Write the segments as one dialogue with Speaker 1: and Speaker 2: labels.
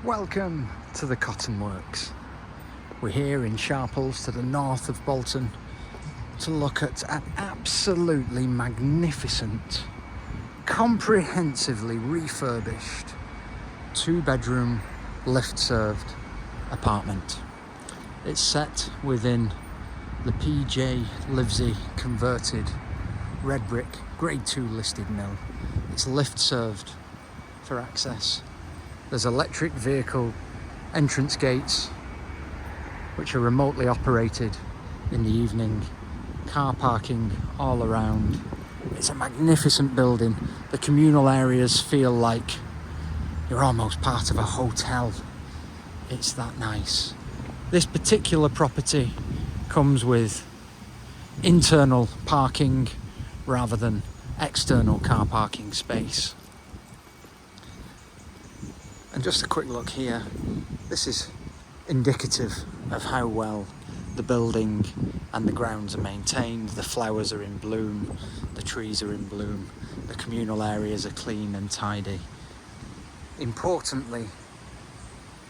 Speaker 1: Welcome to the Cotton Works. We're here in Sharples to the north of Bolton to look at an absolutely magnificent, comprehensively refurbished, 2-bedroom, lift-served apartment. It's set within the PJ Livesey converted red brick grade 2 listed mill. It's lift served for access. There's electric vehicle entrance gates which are remotely operated in the evening, car parking all around. It's a magnificent building. The communal areas feel like you're almost part of a hotel. It's that nice. This particular property comes with internal parking rather than external car parking space. And just a quick look here. This is indicative of how well the building and the grounds are maintained. The flowers are in bloom, the trees are in bloom, the communal areas are clean and tidy. Importantly,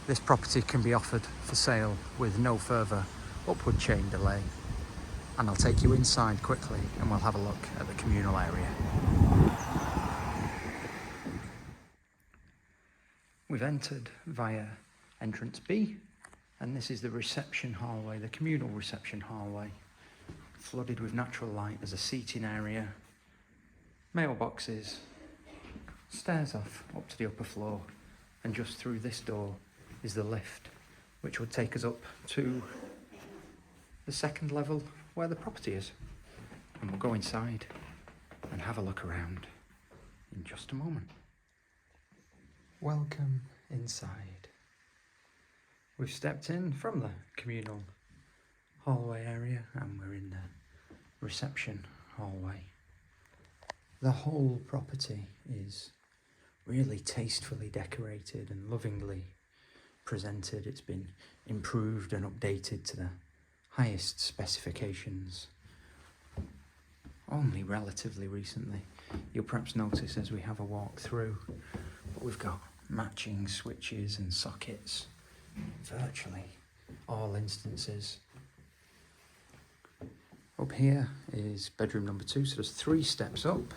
Speaker 1: this property can be offered for sale with no further upward chain delay. And I'll take you inside quickly and we'll have a look at the communal area. We've entered via entrance B, and this is the reception hallway, the communal reception hallway, flooded with natural light. There's a seating area, mailboxes, stairs off up to the upper floor, and just through this door is the lift, which would take us up to the second level where the property is. And we'll go inside and have a look around in just a moment. Welcome inside. We've stepped in from the communal hallway area and we're in the reception hallway. The whole property is really tastefully decorated and lovingly presented. It's been improved and updated to the highest specifications only relatively recently. You'll perhaps notice as we have a walk through, but we've got matching switches and sockets in virtually all instances. Up here is bedroom number 2, so there's 3 steps up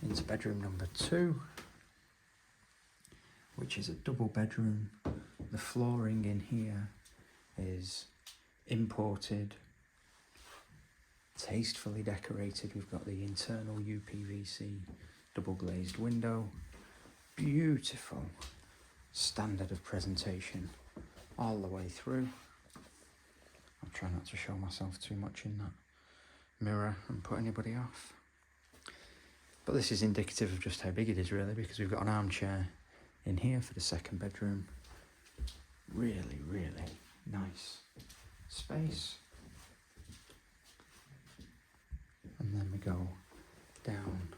Speaker 1: into bedroom number 2, which is a double bedroom. The flooring in here is imported, tastefully decorated. We've got the internal UPVC double glazed window, beautiful standard of presentation all the way through. I'll try not to show myself too much in that mirror and put anybody off. But this is indicative of just how big it is really, because we've got an armchair in here for the second bedroom. Really, really nice space. And then we go down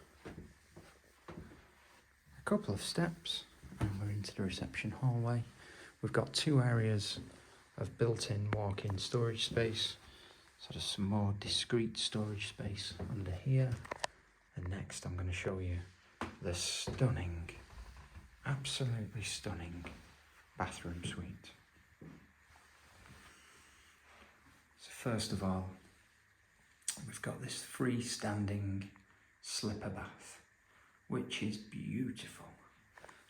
Speaker 1: a couple of steps and we're into the reception hallway. We've got 2 areas of built-in walk-in storage space, so there's some more discreet storage space under here. And next I'm going to show you the stunning, absolutely stunning bathroom suite. So first of all, we've got this freestanding slipper bath, which is beautiful.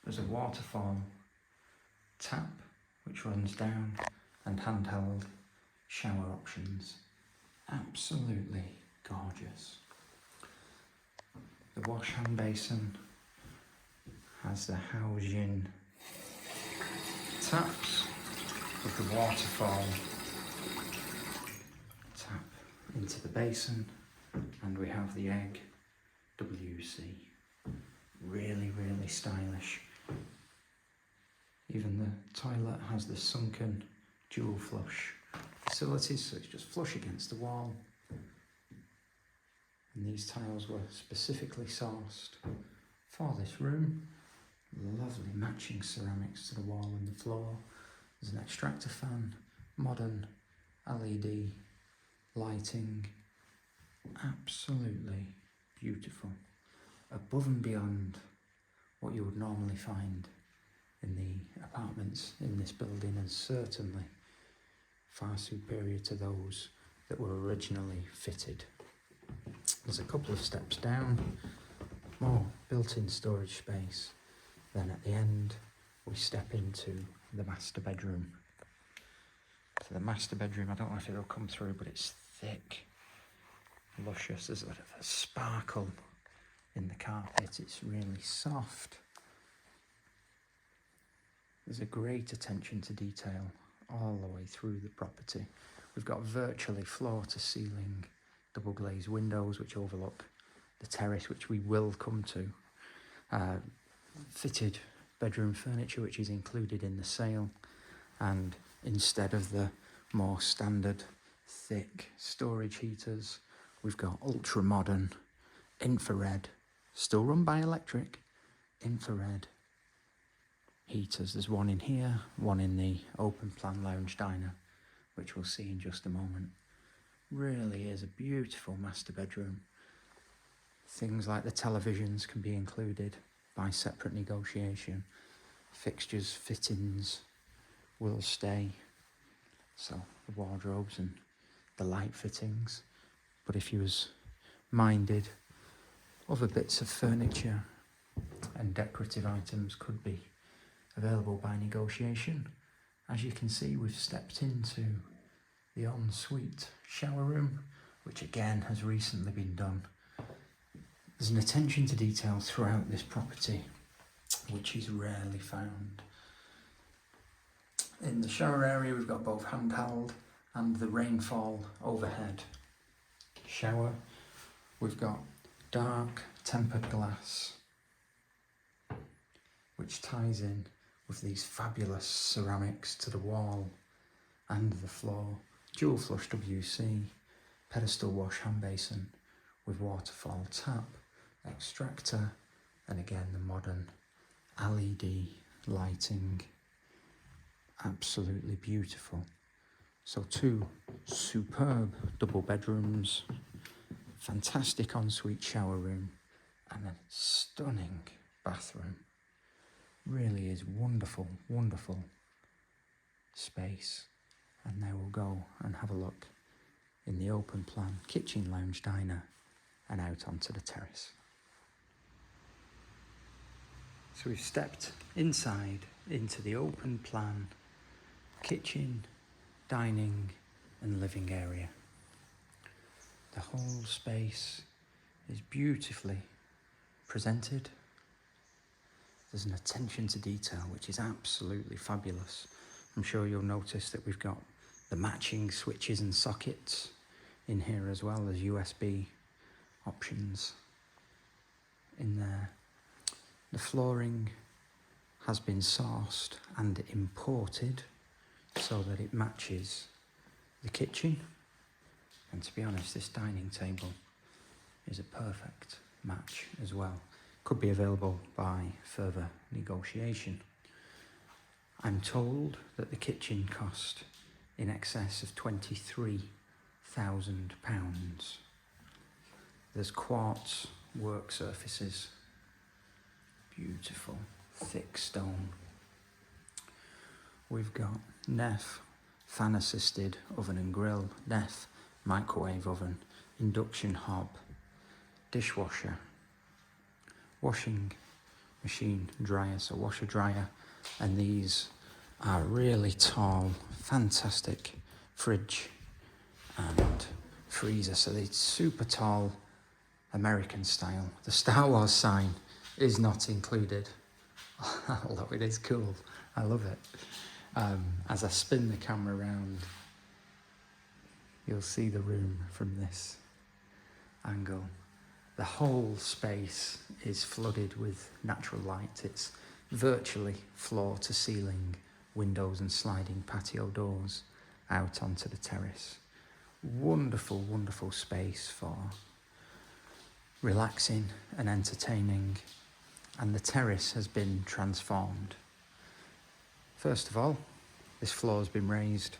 Speaker 1: There's a waterfall tap which runs down and handheld shower options. Absolutely gorgeous. The wash hand basin has the Holden taps with the waterfall tap into the basin, and we have the egg WC. Really, really stylish. Even the toilet has the sunken dual flush facilities, so it's just flush against the wall. And these tiles were specifically sourced for this room. Lovely matching ceramics to the wall and the floor. There's an extractor fan, modern LED lighting. Absolutely beautiful. Above and beyond what you would normally find in the apartments in this building, and certainly far superior to those that were originally fitted. There's a couple of steps down, more built-in storage space. Then at the end, we step into the master bedroom. So the master bedroom, I don't know if it'll come through, but it's thick, luscious. There's a sparkle in the carpet. It's really soft. There's a great attention to detail all the way through the property. We've got virtually floor-to-ceiling double glazed windows which overlook the terrace, which we will come to. Fitted bedroom furniture which is included in the sale, and instead of the more standard thick storage heaters, we've got ultra modern infrared, still run by electric, infrared heaters. There's one in here, one in the open plan lounge diner, which we'll see in just a moment. Really is a beautiful master bedroom. Things like the televisions can be included by separate negotiation. Fixtures, fittings will stay, so the wardrobes and the light fittings. But if you was minded, other bits of furniture and decorative items could be available by negotiation. As you can see, we've stepped into the ensuite shower room, which again has recently been done. There's an attention to detail throughout this property, which is rarely found. In the shower area, we've got both handheld and the rainfall overhead shower. We've got dark tempered glass, which ties in with these fabulous ceramics to the wall and the floor. Dual flush WC, pedestal wash hand basin with waterfall tap, extractor, and again the modern LED lighting. Absolutely beautiful. So two superb double bedrooms, fantastic ensuite shower room, and a stunning bathroom. Really is wonderful, wonderful space. And now we'll go and have a look in the open plan kitchen lounge diner and out onto the terrace. So we've stepped inside into the open plan kitchen, dining and living area. The whole space is beautifully presented. There's an attention to detail which is absolutely fabulous. I'm sure you'll notice that we've got the matching switches and sockets in here, as well as USB options in there. The flooring has been sourced and imported so that it matches the kitchen. And to be honest, this dining table is a perfect match as well. Could be available by further negotiation. I'm told that the kitchen cost in excess of £23,000. There's quartz work surfaces, beautiful thick stone. We've got Neff fan assisted oven and grill, Neff microwave oven, induction hob, dishwasher, washing machine dryer, so washer dryer, and these are really tall, fantastic fridge and freezer. So they're super tall, American style. The Star Wars sign is not included, although it is cool. I love it. As I spin the camera around, you'll see the room from this angle. The whole space is flooded with natural light. It's virtually floor to ceiling windows and sliding patio doors out onto the terrace. Wonderful, wonderful space for relaxing and entertaining, and the terrace has been transformed. First of all, this floor has been raised,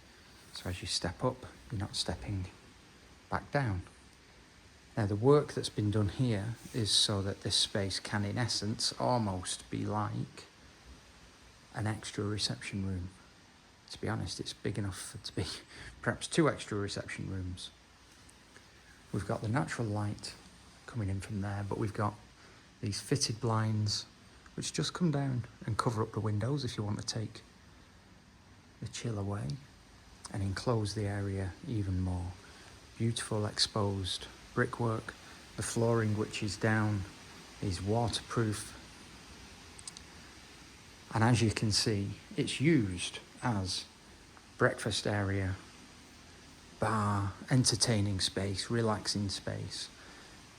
Speaker 1: so as you step up, you're not stepping back down. Now the work that's been done here is so that this space can in essence almost be like an extra reception room. To be honest, it's big enough to be perhaps 2 extra reception rooms. We've got the natural light coming in from there, but we've got these fitted blinds which just come down and cover up the windows if you want to take the chill away and enclose the area even more. Beautiful exposed brickwork. The flooring which is down is waterproof. And as you can see, it's used as breakfast area, bar, entertaining space, relaxing space.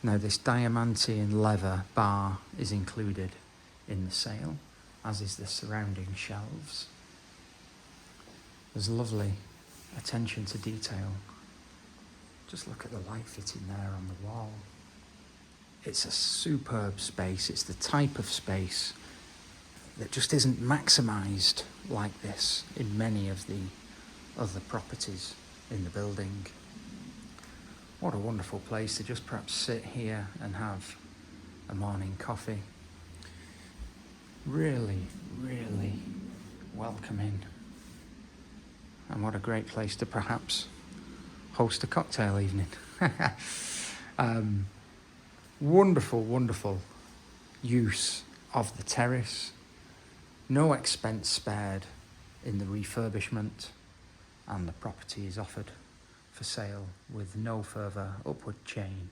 Speaker 1: Now this diamantine leather bar is included in the sale, as is the surrounding shelves. There's lovely attention to detail. Just look at the light fitting there on the wall. It's a superb space. It's the type of space that just isn't maximised like this in many of the other properties in the building. What a wonderful place to just perhaps sit here and have a morning coffee. Really, really welcoming. And what a great place to perhaps host a cocktail evening. Wonderful, wonderful use of the terrace. No expense spared in the refurbishment, and the property is offered for sale with no further upward chain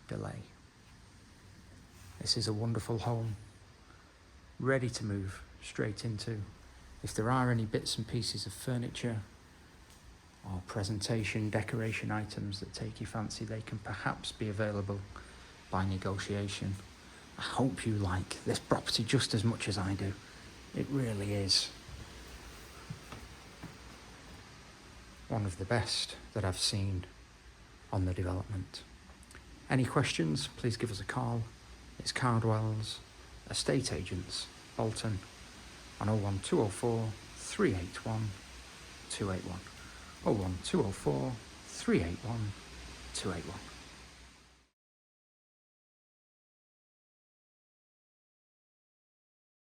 Speaker 1: delay. This is a wonderful home, ready to move straight into. If there are any bits and pieces of furniture or presentation, decoration items that take your fancy, they can perhaps be available by negotiation. I hope you like this property just as much as I do. It really is one of the best that I've seen on the development. Any questions, please give us a call. It's Cardwell's Estate Agents, Bolton, on 01204 381 281. 01204 381 281.